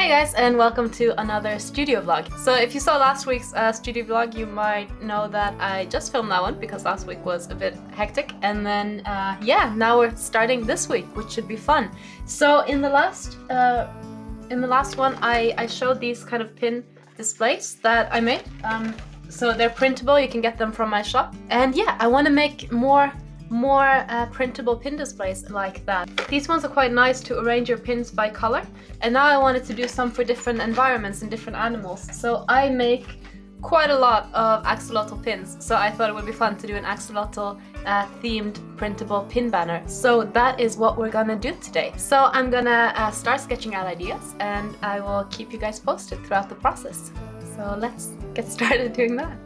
Hey guys, and welcome to another studio vlog. So if you saw last week's studio vlog, you might know that I just filmed that one because last week was a bit hectic. And then yeah, now we're starting this week, which should be fun. So in the last one, I showed these kind of pin displays that I made. So they're printable. You can get them from my shop. And yeah, I want to make more printable pin displays like that. These ones are quite nice to arrange your pins by color, and now I wanted to do some for different environments and different animals. So I make quite a lot of axolotl pins, so I thought it would be fun to do an axolotl themed printable pin banner. So that is what we're gonna do today. So I'm gonna start sketching out ideas, and I will keep you guys posted throughout the process. So let's get started doing that.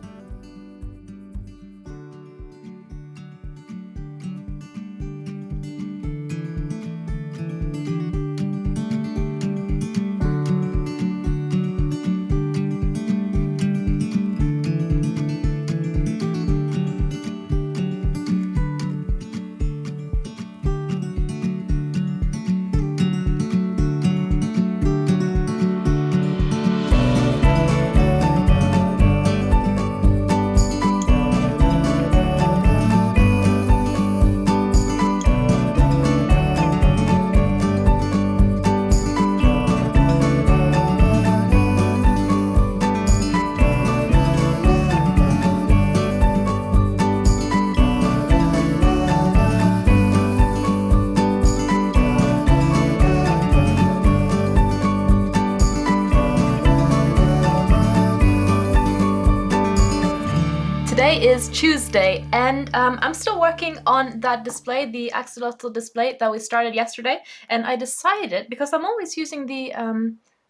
Today is Tuesday, and I'm still working on that display, the axolotl display that we started yesterday. And I decided, because I'm always using the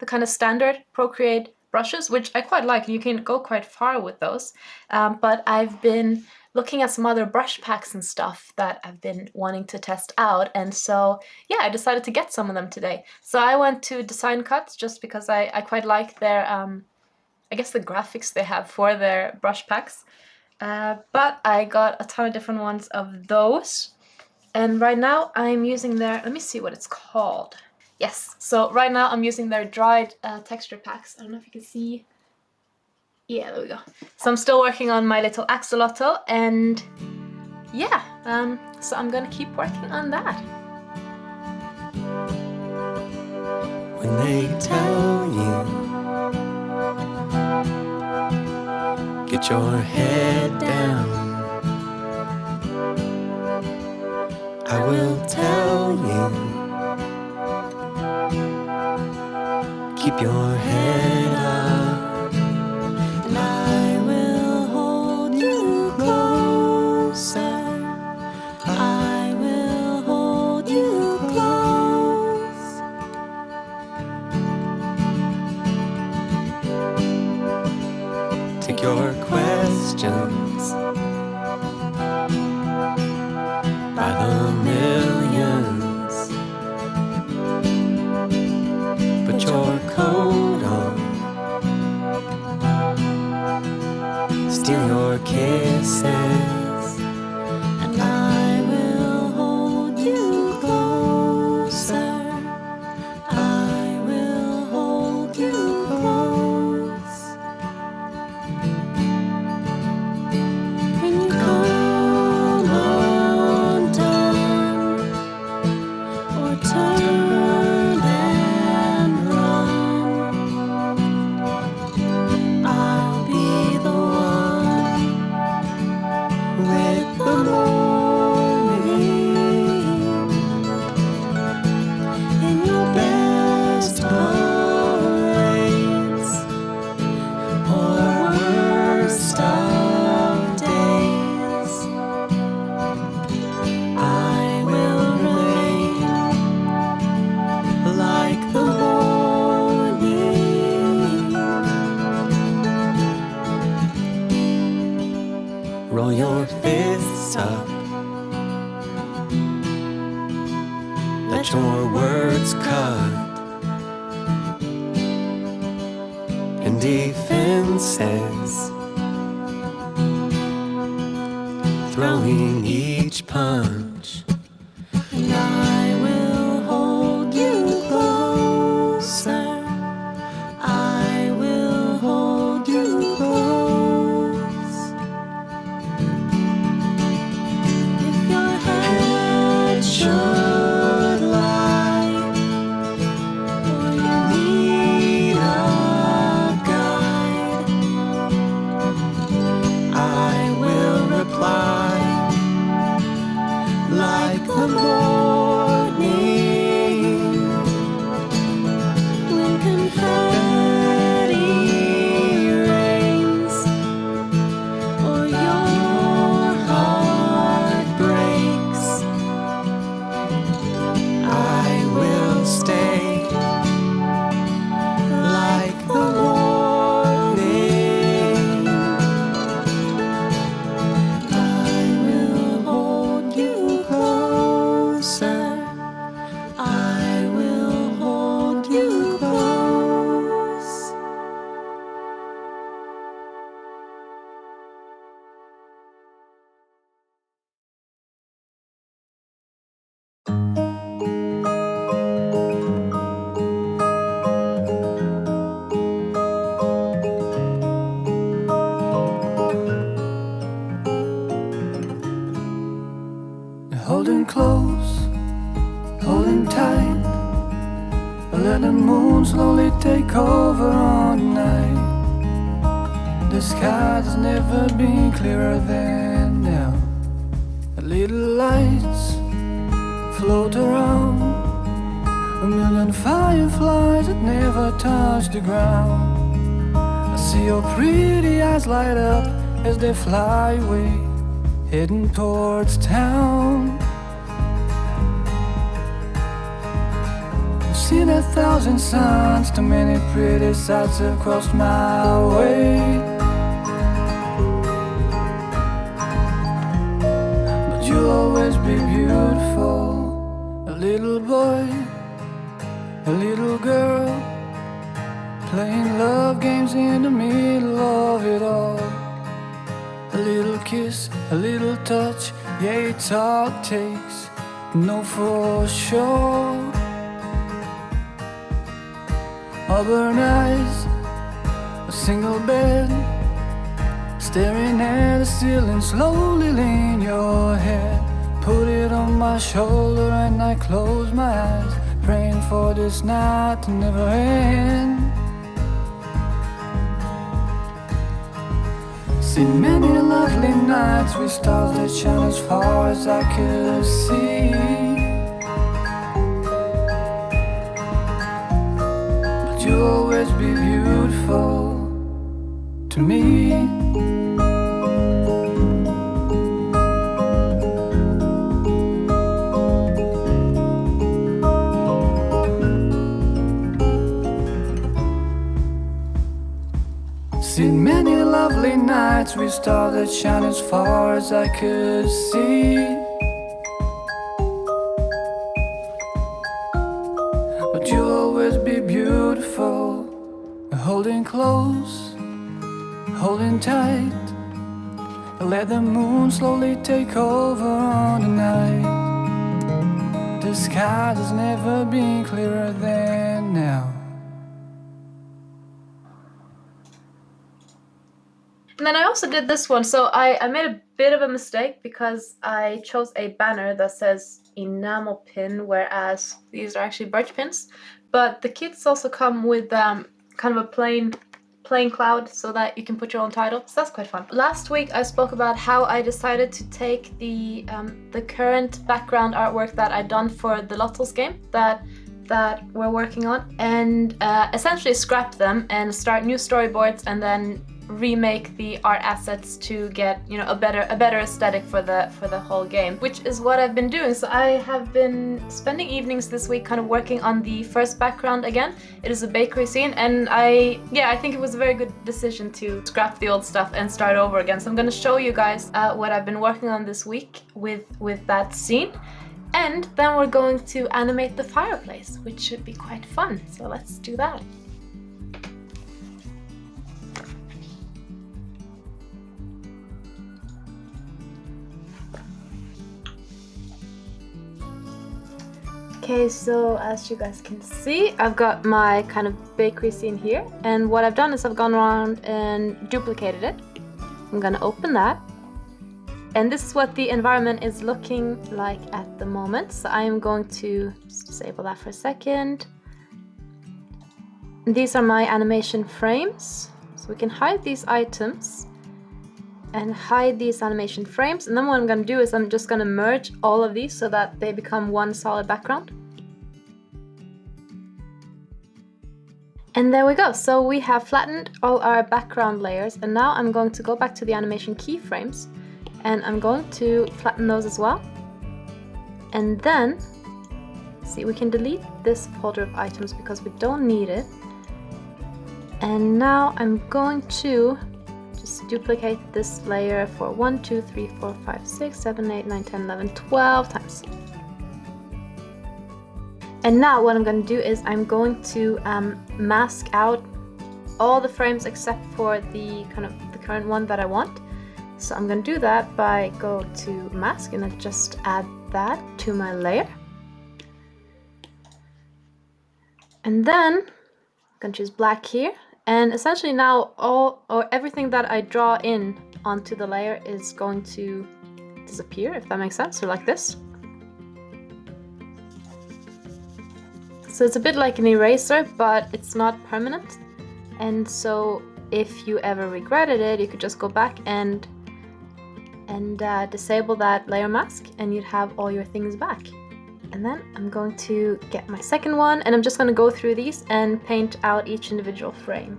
kind of standard Procreate brushes, which I quite like, and you can go quite far with those. But I've been looking at some other brush packs and stuff that I've been wanting to test out, and so yeah, I decided to get some of them today. So I went to Design Cuts just because I quite like their I guess the graphics they have for their brush packs. But I got a ton of different ones of those, and right now I'm using their, let me see what it's called. Yes, so right now I'm using their dried texture packs. I don't know if you can see. Yeah, there we go. So I'm still working on my little axolotl, and yeah, so I'm gonna keep working on that. When they tell you get your head down, I will tell you, keep your head up, and I will hold you closer, I will hold you close. Take your questions by the millions. Put your coat on, steal your kisses, and I will hold you closer, I will hold you close. When you come undone, or turn and run, I'll be the one with the morning in your best parades or worst of days. I will remain like the morning. Roll your fists up, let your words cut, and defenses, throwing each punch. And I will hold you closer, confetti rains, or your heart breaks, I will stay like the warning. I will hold you closer. I will hold you close. Holding close, holding tight, let the moon slowly take over on the night. The sky has never been clearer than now. The little lights float around, a million fireflies that never touch the ground. I see your pretty eyes light up as they fly away, heading towards town. I've seen 1,000 suns, too many pretty sights have crossed my way. But you'll always be beautiful, a little boy, a little girl, playing love games in the middle of it all. A little kiss, a little touch, yeah, it's all it takes to know for sure. Auburn eyes, a single bed, staring at the ceiling, slowly lean your head. Put it on my shoulder and I close my eyes, praying for this night to never end. Seen many lovely nights with stars that shine as far as I could see. But you'll always be beautiful to me. Seen many lovely nights with stars that shine as far as I could see. But you'll always be beautiful, holding close, holding tight. Let the moon slowly take over on the night. The sky has never been clearer than now. And then I also did this one, so I made a bit of a mistake because I chose a banner that says enamel pin, whereas these are actually birch pins. But the kits also come with kind of a plain cloud so that you can put your own title, so that's quite fun. Last week I spoke about how I decided to take the current background artwork that I'd done for the Lottles game that we're working on, and essentially scrap them and start new storyboards and then remake the art assets to get, you know, a better aesthetic for the whole game, which is what I've been doing. So I have been spending evenings this week kind of working on the first background again. It is a bakery scene, and I think it was a very good decision to scrap the old stuff and start over again. So I'm going to show you guys what I've been working on this week with that scene, and then we're going to animate the fireplace, which should be quite fun. So let's do that. Okay, so as you guys can see, I've got my kind of bakery scene here, and what I've done is I've gone around and duplicated it. I'm gonna open that, and this is what the environment is looking like at the moment. So I am going to just disable that for a second. And these are my animation frames, so we can hide these items and hide these animation frames, and then what I'm going to do is I'm just going to merge all of these so that they become one solid background. And there we go. So we have flattened all our background layers, and now I'm going to go back to the animation keyframes and I'm going to flatten those as well. And then, see, we can delete this folder of items because we don't need it. And now I'm going to just duplicate this layer for 1, 2, 3, 4, 5, 6, 7, 8, 9, 10, 11, 12 times. And now what I'm going to do is I'm going to mask out all the frames except for the current one that I want. So I'm going to do that by go to mask and I just add that to my layer. And then I'm going to choose black here. And essentially now everything that I draw in onto the layer is going to disappear, if that makes sense, or like this. So it's a bit like an eraser, but it's not permanent. And so if you ever regretted it, you could just go back and disable that layer mask and you'd have all your things back. And then I'm going to get my second one and I'm just going to go through these and paint out each individual frame.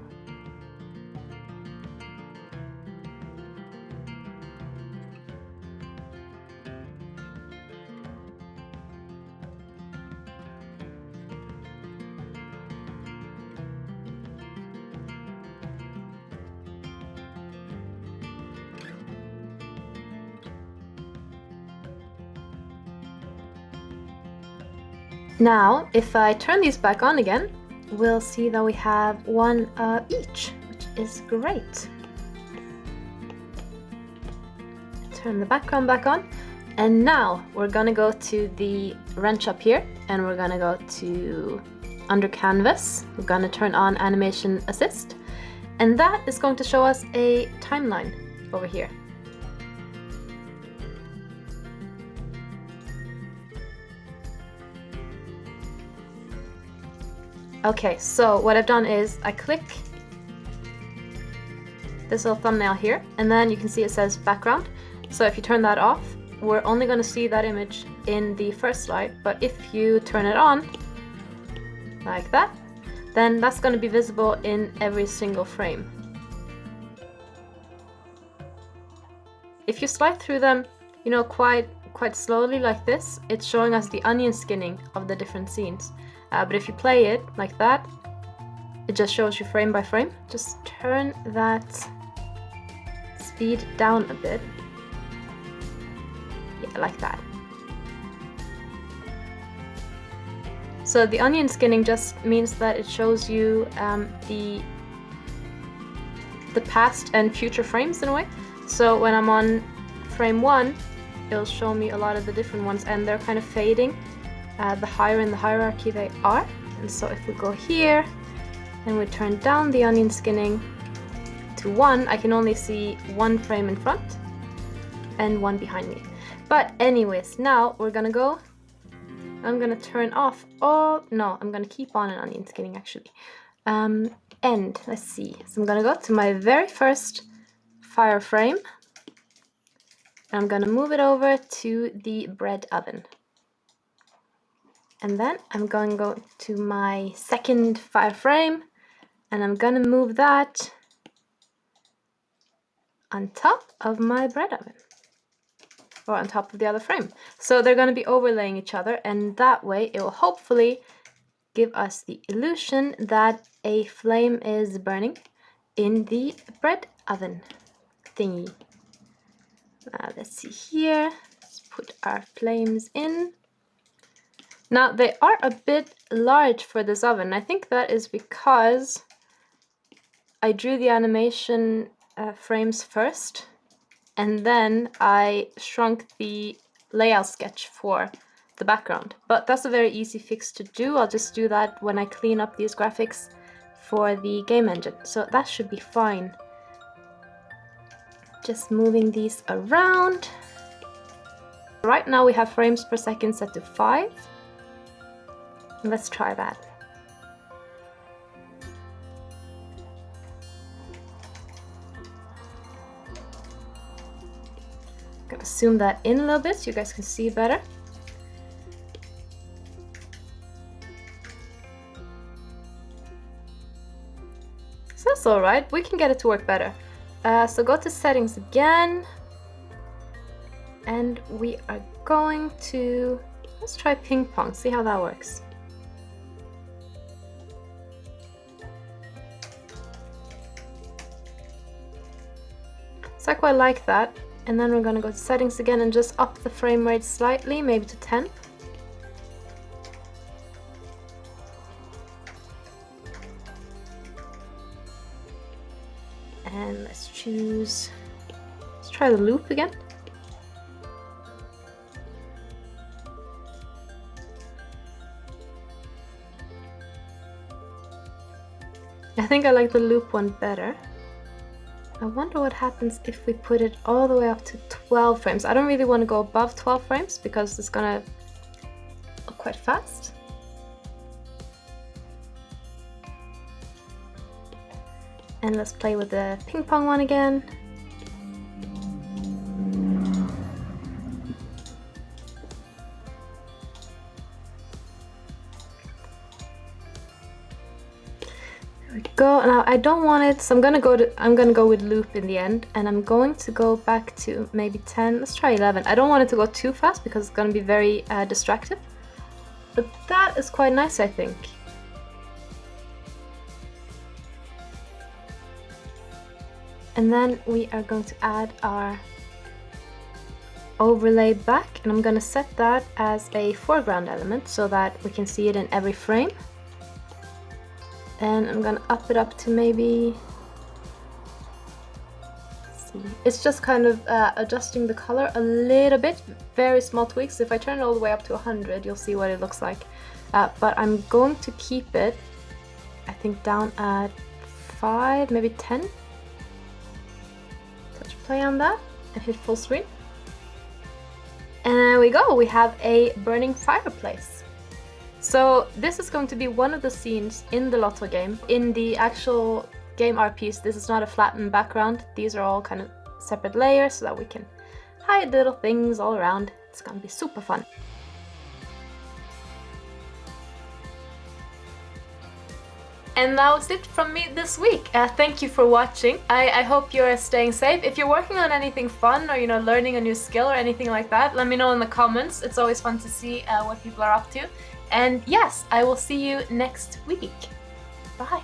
Now, if I turn these back on again, we'll see that we have one each, which is great. Turn the background back on, and now we're gonna go to the wrench up here, and we're gonna go to under canvas. We're gonna turn on animation assist, and that is going to show us a timeline over here. Okay, so what I've done is I click this little thumbnail here, and then you can see it says background. So if you turn that off, we're only going to see that image in the first slide, but if you turn it on, like that, then that's going to be visible in every single frame. If you slide through them, you know, quite slowly like this, it's showing us the onion skinning of the different scenes. But if you play it like that, it just shows you frame by frame. Just turn that speed down a bit. Yeah, like that. So the onion skinning just means that it shows you the past and future frames in a way. So when I'm on frame 1, it'll show me a lot of the different ones, and they're kind of fading the higher in the hierarchy they are. And so if we go here and we turn down the onion skinning to 1, I can only see 1 frame in front and 1 behind me. But anyways, now we're gonna go, I'm gonna turn off I'm gonna keep on an onion skinning actually. And let's see, so I'm gonna go to my very first fire frame and I'm gonna move it over to the bread oven. And then I'm going to go to my second fire frame and I'm going to move that on top of my bread oven, or on top of the other frame. So they're going to be overlaying each other, and that way it will hopefully give us the illusion that a flame is burning in the bread oven thingy. Let's see here, let's put our flames in. Now they are a bit large for this oven. I think that is because I drew the animation frames first, and then I shrunk the layout sketch for the background. But that's a very easy fix to do. I'll just do that when I clean up these graphics for the game engine. So that should be fine. Just moving these around. Right now we have frames per second set to 5. Let's try that. I'm gonna zoom that in a little bit so you guys can see better. That's alright, we can get it to work better. So go to settings again. And we are going to, let's try ping pong, see how that works. So I quite like that. And then we're going to go to settings again and just up the frame rate slightly, maybe to 10. And let's try the loop again. I think I like the loop one better. I wonder what happens if we put it all the way up to 12 frames. I don't really want to go above 12 frames because it's gonna look quite fast. And let's play with the ping pong one again. Go now. I don't want it, so I'm gonna go with loop in the end, and I'm going to go back to maybe 10. Let's try 11. I don't want it to go too fast because it's gonna be very distractive, but that is quite nice, I think. And then we are going to add our overlay back, and I'm gonna set that as a foreground element so that we can see it in every frame. And I'm gonna up it up to maybe, let's see, it's just kind of adjusting the color a little bit, very small tweaks. If I turn it all the way up to 100, you'll see what it looks like. But I'm going to keep it, I think, down at 5, maybe 10. Touch play on that and hit full screen. And there we go, we have a burning fireplace. So this is going to be one of the scenes in the Lotto game. In the actual game art piece, this is not a flattened background. These are all kind of separate layers so that we can hide little things all around. It's gonna be super fun. And that was it from me this week. Thank you for watching. I hope you're staying safe. If you're working on anything fun or learning a new skill or anything like that, let me know in the comments. It's always fun to see what people are up to. And yes, I will see you next week. Bye.